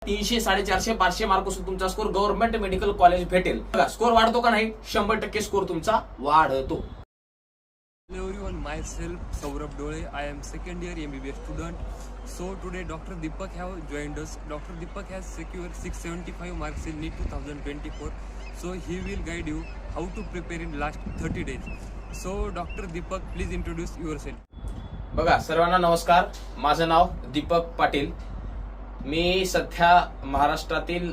300, 450, 500 mark असून तुमचा score government medical college भेटेल. बघा स्कोर वाढतो का नाही? 100% स्कोर तुमचा वाढतो. Hello everyone, myself Saurabh Dole. I am second year MBBS student. So today Dr. Deepak have joined us. Dr. Deepak has secured 675 marks in NEET 2024. So he will guide you how to prepare in last 30 days. So Dr. Deepak, please introduce yourself. बघा सर्वांना नमस्कार. माझं नाव दीपक पाटील. मी सध्या महाराष्ट्रातील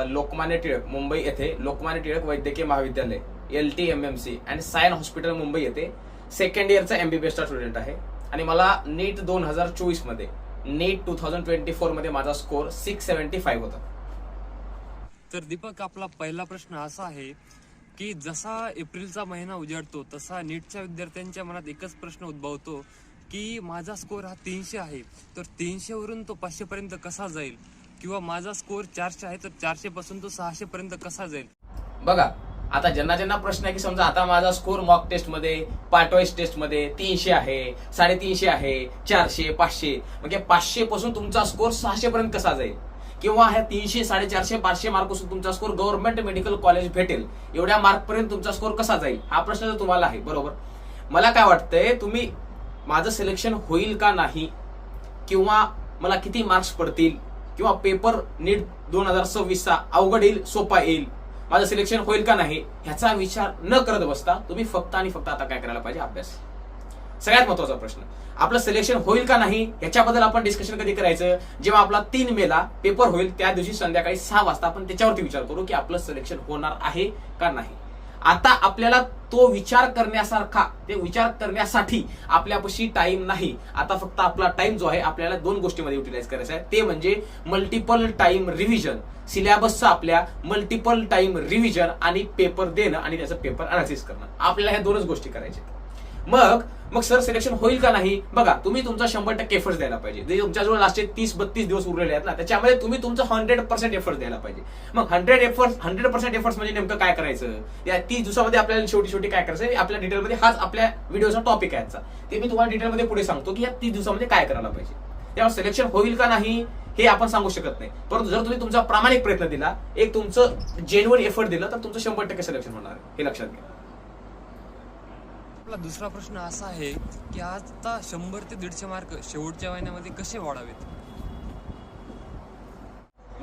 लोकमान्य टिळक मुंबई येथे लोकमान्य टिळक वैद्यकीय महाविद्यालय LTMMC आणि सायन हॉस्पिटल मुंबई येथे सेकंड इयरचा MBBSचा स्टुडंट आहे. आणि मला नीट 2024 मध्ये नीट 2024 मध्ये माझा स्कोर 675 होता. तर दीपक, आपला पहिला प्रश्न असा आहे की जसा एप्रिलचा महिना उजाडतो तसा नीटच्या विद्यार्थ्यांच्या मनात एकच प्रश्न उद्भवतो की माझा स्कोर हा 300 आहे, तर 300 वरून तो 500 पर्यंत कसा जाईल, किंवा माझा स्कोर 400 आहे तर 400 पासून तो 600 पर्यंत कसा जाईल. बघा आता ज्यांना प्रश्न आहे की समजा आता माझा स्कोर मॉक टेस्ट मध्ये पार्ट वाईज टेस्ट मध्ये 300 आहे, 350 आहे, 400, 500, म्हणजे 500 पासून तुमचा स्कोर 600 पर्यंत कसा जाईल, किंवा ह्या 300, 450, 500 मार्क असून तुमचा स्कोर गव्हर्नमेंट मेडिकल कॉलेज भेटेल एवढ्या मार्क पर्यंत तुमचा स्कोर कसा जाईल, हा प्रश्न जर तुम्हाला आहे. बरोबर. मला काय वाटतंय, तुम्ही माझं सिलेक्शन होईल का नाही, किंवा मला किती मार्क्स पडतील, किंवा पेपर नीट 2026चा अवघड येईल सोपा येईल, माझं सिलेक्शन होईल का नाही, ह्याचा विचार न करत बसता तुम्ही फक्त आणि फक्त आता काय करायला पाहिजे, अभ्यास. सगळ्यात महत्वाचा प्रश्न, आपलं सिलेक्शन होईल का नाही याच्याबद्दल आपण डिस्कशन कधी करायचं, जेव्हा आपला 3 मेला पेपर होईल त्या दिवशी संध्याकाळी 6 वाजता आपण त्याच्यावरती विचार करू की आपलं सिलेक्शन होणार आहे का नाही. आता आपल्याला तो विचार करण्यासाठी आपल्यापाशी टाइम नाही. आता फक्त आपला टाइम जो आहे आपल्याला 2 गोष्टीमध्ये युटिलाइज करायचा आहे, ते म्हणजे मल्टिपल टाइम रिव्हिजन, सिलेबसचा आपल्या मल्टिपल टाइम रिव्हिजन आणि पेपर देणं आणि त्याचं पेपर अनालिसिस करणं. आपल्याला ह्या 2च गोष्टी करायच्या. मग सर सिलेक्शन होईल का नाही, बघा तुम्ही तुमचा 100% एफर्ट्स द्यायला पाहिजे. जे तुमच्याजवळ लास्टचे 30-32 दिवस उरलेले आहेत ना, त्याच्यामध्ये तुम्ही तुमचं 100% एफर्ट्स द्यायला पाहिजे. मग 100% एफर्ट्स म्हणजे नेमकं काय करायचं, या 30 दिवसामध्ये आपल्याला शेवटी काय करायचं, आपल्या डिटेलमध्ये हाच आपल्या व्हिडिओचा टॉपिक आहे. ते मी तुम्हाला डिटेलमध्ये पुढे सांगतो की या 30 दिवसामध्ये काय करायला पाहिजे. तेव्हा सिलेक्शन होईल का नाही हे आपण सांगू शकत नाही, परंतु जर तुम्ही तुमचा प्रामाणिक प्रयत्न दिला, एक तुमचं जेन्युइन एफर्ट दिलं, तर तुमचं 100% सिलेक्शन होणार आहे, हे लक्षात घ्या. आपला दुसरा प्रश्न असा आहे की आता 100 ते 150 मार्क शेवटच्या महिन्यामध्ये कसे वाढावेत.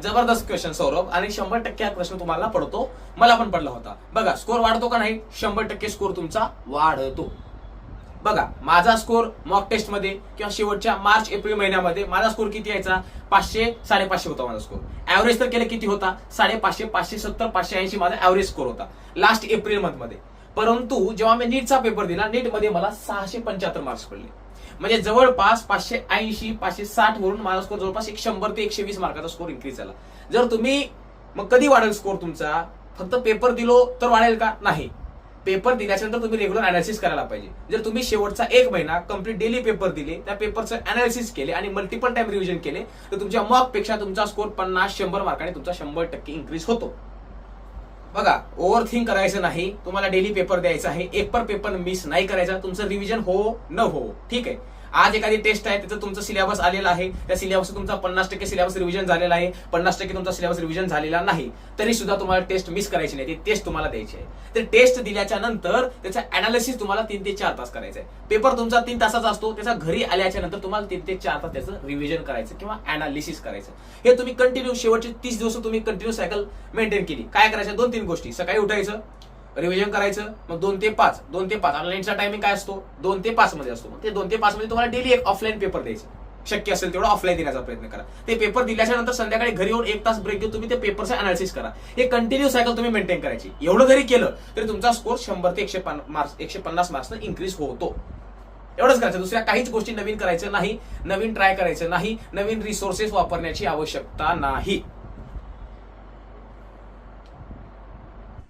जबरदस्त क्वेश्चन सौरभ, आणि 100% हा प्रश्न तुम्हाला पडतो, मला पण पडला होता. बघा स्कोर वाढतो का नाही, 100% स्कोर तुमचा वाढतो. बघा माझा स्कोर मॉक टेस्ट मध्ये किंवा शेवटच्या मार्च-एप्रिल महिन्यामध्ये माझा स्कोर किती यायचा, 500, 550 होता माझा स्कोर. ऍव्हरेज तर केलं किती होता, 550, 570, 580 माझा ऍव्हरेज स्कोर होता लास्ट एप्रिल मंथ मध्ये. परंतु जेव्हा मी नीटचा पेपर दिला, नीट मध्ये मला 675 मार्क्स पडले, म्हणजे जवळपास 580, 560 वरून माझा स्कोर जवळपास 100 ते 120 मार्काचा स्कोर इन्क्रीज झाला. जर तुम्ही मग कधी वाढेल स्कोर तुमचा, फक्त पेपर दिलो तर वाढेल का, नाही. पेपर दिल्यानंतर तुम्ही रेग्युलर अनालिसिस करायला पाहिजे. जर तुम्ही शेवटचा 1 महिना कंप्लीट डेली पेपर दिले, त्या पेपरचं अनालिसिस केले आणि मल्टिपल टाइम रिव्हिजन केले, तर तुमच्या मॉक पेक्षा तुमचा स्कोर 50-100 मार्काने तुमचा 100% इन्क्रीज होतो. बघा ओव्हर थिंक करायचं नाही, तुम्हाला डेली पेपर द्यायचा आहे, एक पर पेपर मिस नाही करायचा. तुमचं रिव्हिजन हो न हो, ठीक आहे. आज एखादी टेस्ट आहे, त्याचं तुमचं सिलेबस आलेला आहे, त्या सिलेबस तुमचा 50% सिलेबस रिव्हिजन झालेला आहे, 50% तुमचा सिलेबस रिव्हिजन झालेला नाही, तरी सुद्धा तुम्हाला टेस्ट मिस करायची नाही, ती टेस्ट तुम्हाला द्यायची आहे. तर टेस्ट दिल्याच्या नंतर त्याचा अनालिसिस तुम्हाला 3 ते 4 तास करायचा आहे. पेपर तुमचा 3 तासाचा असतो, त्याचा घरी आल्याच्या नंतर तुम्हाला 3 ते 4 तास त्याचं रिव्हिजन करायचं किंवा अनालिसिस करायचं. हे तुम्ही कंटिन्यू शेवटचे 30 दिवस तुम्ही कंटिन्यू सायकल मेंटेन केली. काय करायचं, 2-3 गोष्टी. सकाळी उठायचं, रिव्हिजन करायचं, मग 2 ते 5 ऑनलाईनचा टायमिंग काय असतो, 2 ते 5 मध्ये असतो. ते 2 ते 5 मध्ये तुम्हाला डेली एक ऑफलाईन पेपर द्यायचं, शक्य असेल तेवढा ऑफलाईन देण्याचा प्रयत्न करा. ते पेपर दिल्याच्या नंतर संध्याकाळी घरी येऊन 1 तास ब्रेक घेऊन तुम्ही ते पेपरचं अनालिसिस करा. हे कंटिन्यू सायकल तुम्ही मेंटेन करायची. एवढं जरी केलं तरी तुमचा स्कोर 100 ते 150 मार्क्सनं इन्क्रीज होतो. एवढंच करायचं, दुसऱ्या काहीच गोष्टी नवीन करायचं नाही, नवीन ट्राय करायचं नाही, नवीन रिसोर्सेस वापरण्याची आवश्यकता नाही.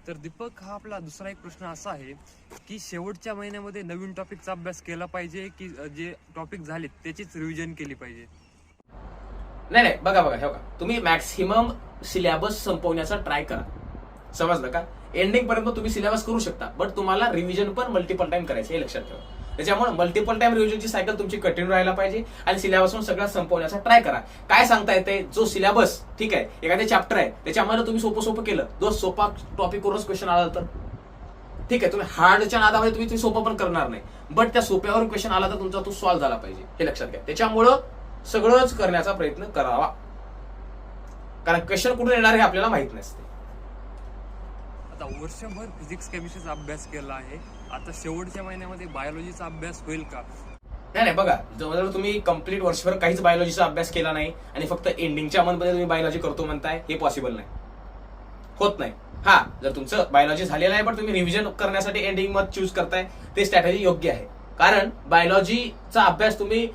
तर दीपक, हा आपला दुसरा एक प्रश्न असा आहे की शेवटच्या महिन्यामध्ये नवीन टॉपिकचा अभ्यास केला पाहिजे की जे टॉपिक झालेत त्याचीच रिव्हिजन केली पाहिजे. नाही, बघा हे बघा, तुम्ही मॅक्सिमम सिलेबस संपवण्याचा ट्राय करा. समजलं का? एंडिंग पर्यंत तुम्ही सिलेबस करू शकता, बट तुम्हाला रिव्हिजन पण मल्टिपल टाइम करायचं, हे लक्षात ठेवा. त्याच्यामुळे मल्टिपल टाइम रिव्हिजनची सायकल तुमची कंटिन्यू राहायला पाहिजे आणि सिलेबस सगळं संपवण्याचा ट्राय करा. काय सांगता येते, जो सिलेबस ठीक आहे एखादे चॅप्टर आहे त्याच्यामध्ये तुम्ही सोपं केलं, जो सोपा टॉपिक वरच क्वेश्चन आला तर ठीक आहे, तुम्ही हार्डच्या नादामध्ये तुम्ही सोपं पण करणार नाही, बट त्या सोप्यावर क्वेश्चन आला तर तुमचा तो सॉल्व्ह झाला पाहिजे, हे लक्षात घ्या. त्याच्यामुळं सगळंच करण्याचा प्रयत्न करावा, कारण क्वेश्चन कुठून येणार हे आपल्याला माहित नसते. आता वर्षभर फिजिक्स केमिस्ट्रीचा अभ्यास केला आहे, आता शेवटच्या महिन्यामध्ये बायोलॉजीचा अभ्यास होईल का? नाही बघा, जवळजवळ तुम्ही कम्प्लीट वर्षभर काहीच बायोलॉजीचा अभ्यास केला नाही आणि फक्त एंडिंगच्या मंथमध्ये तुम्ही बायोलॉजी करतो म्हणताय, हे पॉसिबल नाही, होत नाही. हा, जर तुमचं बायोलॉजी झालेलं आहे पण तुम्ही रिव्हिजन करण्यासाठी एंडिंग मंथ चूज करताय, ते स्ट्रॅटेजी योग्य आहे. कारण बायोलॉजीचा अभ्यास तुम्ही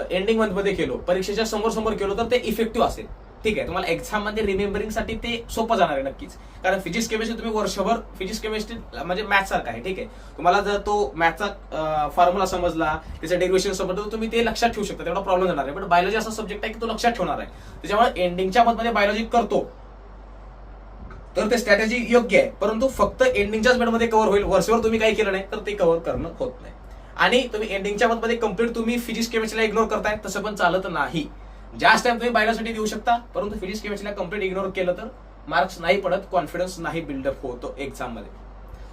एंडिंग मंथ मध्ये केलो, परीक्षेच्या समोर केलो तर ते इफेक्टिव्ह असेल. ठीक आहे, तुम्हाला एक्झाम मध्ये रिमेंबरिंग साठी ते सोपं जाणार आहे नक्कीच. कारण फिजिक्स केमिस्ट्री तुम्ही वर्षभर फिजिक्स केमिस्ट्री म्हणजे मॅथ सारखं आहे. ठीक आहे, तुम्हाला जर तो मॅथचा फॉर्म्युला समजला, त्याचं डेरिव्हेशन समजलं तर तुम्ही ते लक्षात ठेवू शकता, तेवढा प्रॉब्लेम येणार आहे. पण बायोलॉजी असा सब्जेक्ट आहे की तो लक्षात ठेवणार आहे. त्याच्यामुळे एंडिंगच्या मध्ये बायोलॉजी करतो तर ते स्ट्रॅटेजी योग्य आहे, परंतु फक्त एंडिंगच्याच मध्ये कव्हर होईल, वर्षभर तुम्ही काही केलं नाही तर ते कव्हर करणं होत नाही. आणि तुम्ही एंडिंगच्या मध्ये कम्प्लीट तुम्ही फिजिक्स केमिस्ट्रीला इग्नोर करताय, तसं पण चालत नाही. जास्त टाइम तुम्ही बायोलॉजीसाठी देऊ शकता, परंतु फिजिक्स केमिस्ट्रीला कम्प्लीट इग्नोर केलं तर मार्क्स नाही पडत, कॉन्फिडन्स नाही बिल्डअप होतो एक्झाम मध्ये.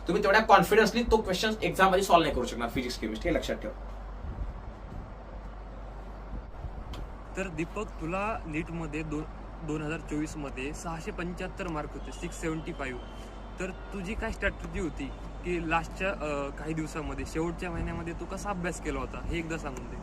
तुम्ही तेवढ्या कॉन्फिडन्सली तो क्वेश्चन एक्झाम मध्ये सॉल्व्ह नाही करू शकणार फिजिक्स केमिस्ट्री, हे लक्षात ठेवा. तर दीपक, तुला नीट मध्ये 2024 मध्ये 675 मार्क होते, 675. तर तुझी काय स्ट्रॅटेजी होती की लास्टच्या काही दिवसामध्ये शेवटच्या महिन्यामध्ये तू कसा अभ्यास केला होता, हे एकदा सांगून दे.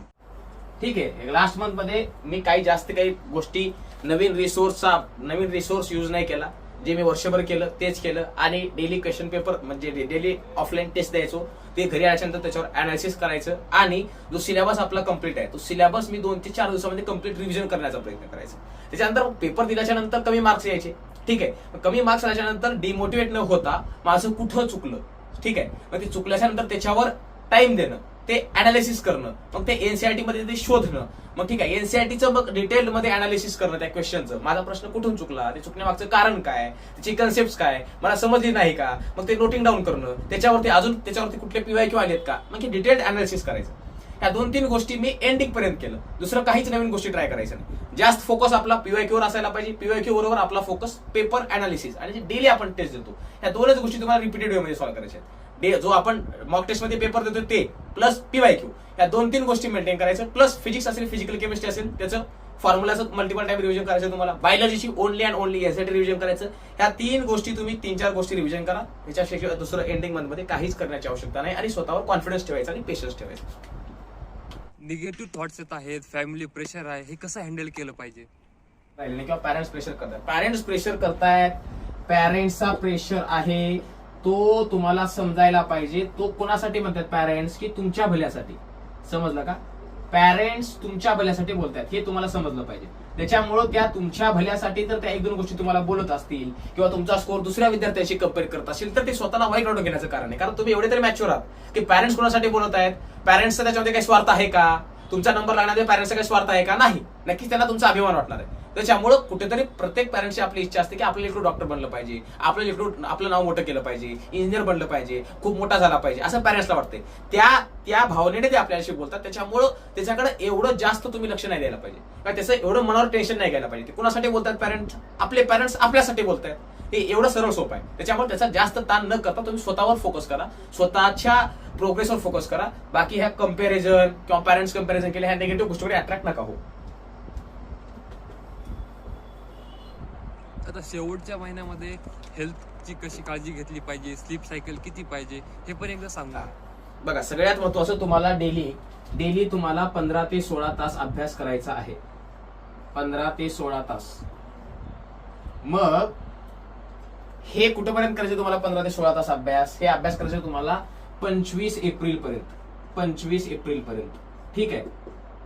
ठीक आहे, लास्ट मंथ मध्ये मी काही गोष्टी नवीन रिसोर्स यूज नाही केला. जे मी वर्षभर केलं तेच केलं आणि डेली क्वेश्चन पेपर म्हणजे डेली ऑफलाईन टेस्ट द्यायचो, ते घरी आल्यानंतर त्याच्यावर अनालिसिस करायचं आणि जो सिलेबस आपला कम्प्लीट आहे तो सिलेबस मी 2 ते 4 दिवसामध्ये कम्प्लीट रिव्हिजन करण्याचा प्रयत्न करायचा. त्याच्यानंतर पेपर दिल्याच्या नंतर कमी मार्क्स यायचे. ठीक आहे, कमी मार्क्स आल्याच्या नंतर डिमोटिवेट न होता माझं कुठं चुकलं, ठीक आहे, मग ते चुकल्याच्या नंतर त्याच्यावर टाइम देणं, ते अनालिसिस करणं, मग ते एनसीआरटी मध्ये ते शोधणं, मग ठीक आहे एनसीआरटीचं मग डिटेल मध्ये अनालिसिस करणं त्या क्वेश्चनचं, माझा प्रश्न कुठून चुकला, ते चुकण्यामागचं कारण काय, त्याची कन्सेप्ट काय, मला समजली नाही का, मग ते नोटिंग डाऊन करणं, त्याच्यावरती कुठले पीवायक्यू आलेत का, मग हे डिटेल्ड अनालिसिस करायचं. ह्या 2-3 गोष्टी मी एंडिंग पर्यंत केलं, दुसरं काहीच नवीन गोष्टी ट्राय करायचं नाही. जास्त फोकस आपला पीवायक्यू वर असायला पाहिजे, पीवायक्यू बरोबर आपला फोकस पेपर अनालिसिस आणि जे डेली आपण टेस्ट देतो, ह्या 2च गोष्टी तुम्हाला रिपीटेड वे मध्ये सॉल्व्ह करायच्या आहेत. जो आपण मॉक टेस्ट मध्ये पेपर देतो ते प्लस पीवायक्यू, या 2-3 गोष्टी मेंटेन करायचं. प्लस फिजिक्स असेल, फिजिकल केमिस्ट्री असेल, त्याचं फॉर्म्युलाचं मल्टिपल टाइम रिव्हिजन करायचं तुम्हाला. बायोलॉजीची ओनली अँड ओनली यासाठी रिव्हिजन करायचं. ह्या 3 गोष्टी तुम्ही 3-4 गोष्टी रिव्हिजन करा. ह्याच्याशिवाय दुसरं एंडिंग मंथ मध्ये काहीच करण्याची आवश्यकता नाही आणि स्वतःवर कॉन्फिडन्स ठेवायचा आणि पेशन्स ठेवायचा. निगेटिव्ह थॉट्स येत आहेत, फॅमिली प्रेशर आहे, हे कसं हँडल केलं पाहिजे? किंवा पॅरेंट्स प्रेशर करतायत, पॅरेंट्सचा प्रेशर आहे तो तुम्हाला समजायला पाहिजे. तो कोणासाठी म्हणतात पॅरेंट्स, की तुमच्या भल्यासाठी. समजलं का? पॅरेंट्स तुमच्या भल्यासाठी बोलतात हे तुम्हाला समजलं पाहिजे. त्याच्यामुळं त्या तुमच्या भल्यासाठी तर त्या 1-2 गोष्टी तुम्हाला बोलत असतील किंवा तुमचा स्कोर दुसऱ्या विद्यार्थ्याशी कम्पेअर करत असतील तर ते स्वतःला वाईट वाटून घेण्याचं कारण आहे. कारण तुम्ही एवढे तरी मॅच्युअर आहात की पॅरेंट्स कोणासाठी बोलत आहेत, पॅरेंट्सचा त्याच्यामध्ये काही स्वार्थ आहे का, तुमचा नंबर लागण्यामध्ये पॅरेंट्सचा काही स्वार्थ आहे का, नाही. नक्कीच त्यांना तुमचा अभिमान वाटणार आहे. त्याच्यामुळं कुठेतरी प्रत्येक पॅरेंट्सची आपली इच्छा असते की आपलं लेकरू डॉक्टर बनलं पाहिजे, आपलं नाव मोठं केलं पाहिजे, इंजिनियर बनलं पाहिजे, खूप मोठा झाला पाहिजे, असं पॅरेंट्सला वाटते. त्या भावनेने ते आपल्याशी बोलतात. त्याच्यामुळं त्याच्याकडे एवढं जास्त तुम्ही लक्ष नाही द्यायला पाहिजे किंवा त्याचं एवढं मनावर टेन्शन नाही घ्यायला पाहिजे. ते कुणासाठी बोलतात पॅरेंट्स, आपले पॅरेंट्स आपल्यासाठी बोलतात. हे एवढं सरळ सोपं आहे. त्याच्यामुळे त्याचा जास्त ताण न करता तुम्ही स्वतःवर फोकस करा, स्वतःच्या प्रोग्रेसवर फोकस करा. बाकी ह्या कंपॅरिझन किंवा पॅरेंट्स कंपॅरिझन केल्या ह्या निगेटिव्ह गोष्टीकडे अट्रॅक्ट नका हो. आता शेवटच्या महिन्यामध्ये हेल्थची कशी काळजी घेतली पाहिजे, स्लीप सायकल किती पाहिजे, हे पण एकदा सांगा. बघा, सगळ्यात महत्वाचं तुम्हाला डेली तुम्हाला 15 ते 16 तास अभ्यास करायचा आहे. 15 ते 16 तास. मग हे कुठेपर्यंत करायचं तुम्हाला 15 ते 16 तास अभ्यास? हे अभ्यास करायचं तुम्हाला 25 एप्रिल पर्यंत. ठीक आहे.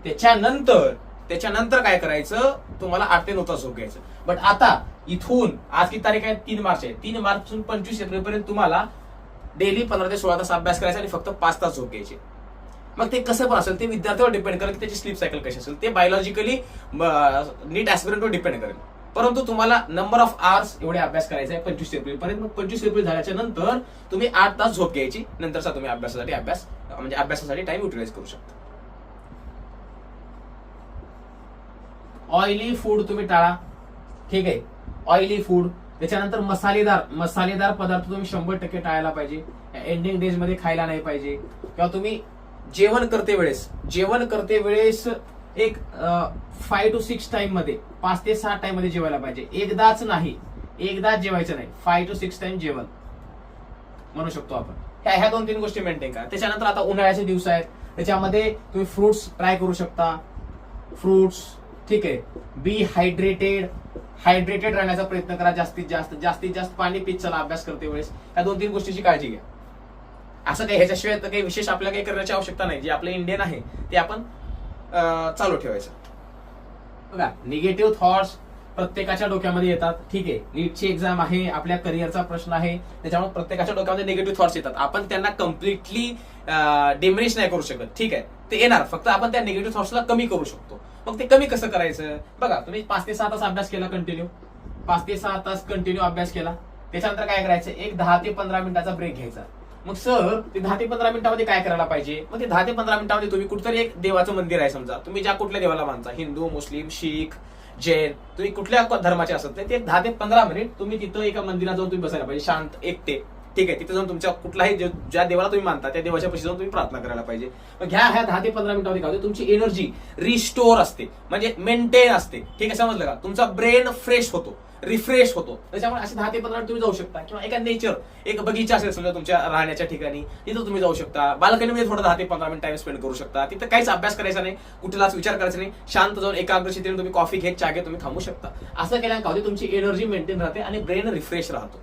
त्याच्यानंतर काय करायचं, तुम्हाला 8 ते 9 तास झोप घ्यायचं. बट आता इथून आज किती तारीख आहे, 3 मार्च आहे, 3 मार्च पासून 25 एप्रिल पर्यंत तुम्हाला डेली 15 ते 16 तास अभ्यास करायचा आणि फक्त 5 तास झोप घ्यायची. मग ते कसं पण असेल ते विद्यार्थ्यावर डिपेंड करेल की त्याची स्लीप सायकल कशी असेल. ते बायोलॉजिकली नीट ऍस्पिरंटवर डिपेंड करेल. परंतु तुम्हाला नंबर ऑफ आवर्स एवढे अभ्यास करायचा आहे 25 एप्रिल पर्यंत. मग 25 एप्रिल झाल्याच्या नंतर तुम्ही 8 तास झोप घ्यायची, नंतरचा तुम्ही अभ्यासासाठी टाइम युटिलाइज करू शकता. ऑइली फूड तुम्ही टाळा, ठीक आहे. ऑइली फूड, त्याच्यानंतर मसालेदार पदार्थ तुम्ही 100% टाळायला पाहिजे. एंडिंग डेज मध्ये खायला नाही पाहिजे. किंवा तुम्ही जेवण करते वेळेस एक 5 to 6 टाइम मध्ये, 5 ते 6 टाइम मध्ये जेवायला पाहिजे. एकदाच जेवायचं नाही, 5 to 6 टाइम जेवण म्हणू शकतो आपण. ह्या 2-3 गोष्टी मेंटेन करा. त्याच्यानंतर आता उन्हाळ्याचे दिवस आहेत, त्याच्यामध्ये तुम्ही फ्रुट्स ट्राय करू शकता. फ्रुट्स, ठीक आहे. बी हायड्रेटेड राहण्याचा प्रयत्न करा. जास्तीत जास्त पाणी पीत चला अभ्यास करते वेळेस. ह्या 2-3 गोष्टीची काळजी घ्या. असं काही ह्याच्याशिवाय तर काही विशेष आपल्याला काही करण्याची आवश्यकता नाही. जे आपलं इंडियन आहे ते आपण चालू ठेवायचं. बघा, निगेटिव्ह थॉट्स प्रत्येकाच्या डोक्यामध्ये येतात, ठीक आहे. नीटची एक्झाम आहे, आपल्या करिअरचा प्रश्न आहे, त्याच्यामुळे प्रत्येकाच्या डोक्यामध्ये निगेटिव्ह थॉट्स येतात. आपण त्यांना कम्प्लिटली डिमिनिश नाही करू शकत, ठीक आहे. ते येणार, फक्त आपण त्या निगेटिव्ह थॉट्सला कमी करू शकतो. मग ते कमी कसं करायचं? बघा, तुम्ही 5 ते 6 तास अभ्यास केला कंटिन्यू, 5 ते 6 तास कंटिन्यू अभ्यास केला. त्याच्यानंतर काय करायचं? एक 10 ते 15 मिनिटाचा ब्रेक घ्यायचा. मग सर, ते 10 ते 15 मिनिटांमध्ये काय करायला पाहिजे? मग ते 10 ते 15 मिनिटांमध्ये तुम्ही कुठतरी एक देवाचं मंदिर आहे, समजा तुम्ही ज्या कुठल्या देवाला मानता, हिंदू, मुस्लिम, शीख, जैन, तुम्ही कुठल्या धर्माचे असत ते 10 ते 15 मिनिट तुम्ही तिथं एका मंदिरात जाऊन तुम्ही बसायला पाहिजे, शांत, एकटे, ठीक आहे. तिथे जाऊन तुमच्या कुठलाही ज्या देवाला तुम्ही मानता त्या देवाच्या पाशी जाऊन तुम्ही प्रार्थना करायला पाहिजे. मग ह्या 10 ते 15 मिनिटांमध्ये काय होते? तुमची एनर्जी रिस्टोर असते, म्हणजे मेंटेन असते, ठीक आहे. समजलं का? तुमचा ब्रेन फ्रेश होतो, रिफ्रेश होतो. त्याच्यामुळे असे 10 ते 15 मिनिट तुम्ही जाऊ शकता. किंवा एका नेचर, एक बगीचा असेल समजा तुमच्या राहण्याच्या ठिकाणी, तिथं तुम्ही जाऊ शकता. बाल्कनीमध्ये थोडं 10 ते 15 मिनिट टाइम स्पेंड करू शकता. तिथं काहीच अभ्यास करायचा नाही, कुठलाच विचार करायचा नाही, शांत जाऊन एकाग्रचित्तेने तुम्ही कॉफी घेत, चहा घेत तुम्ही थांबू शकता. असं केल्याने काय होते? तुमची एनर्जी मेंटेन राहते आणि ब्रेन रिफ्रेश राहतो.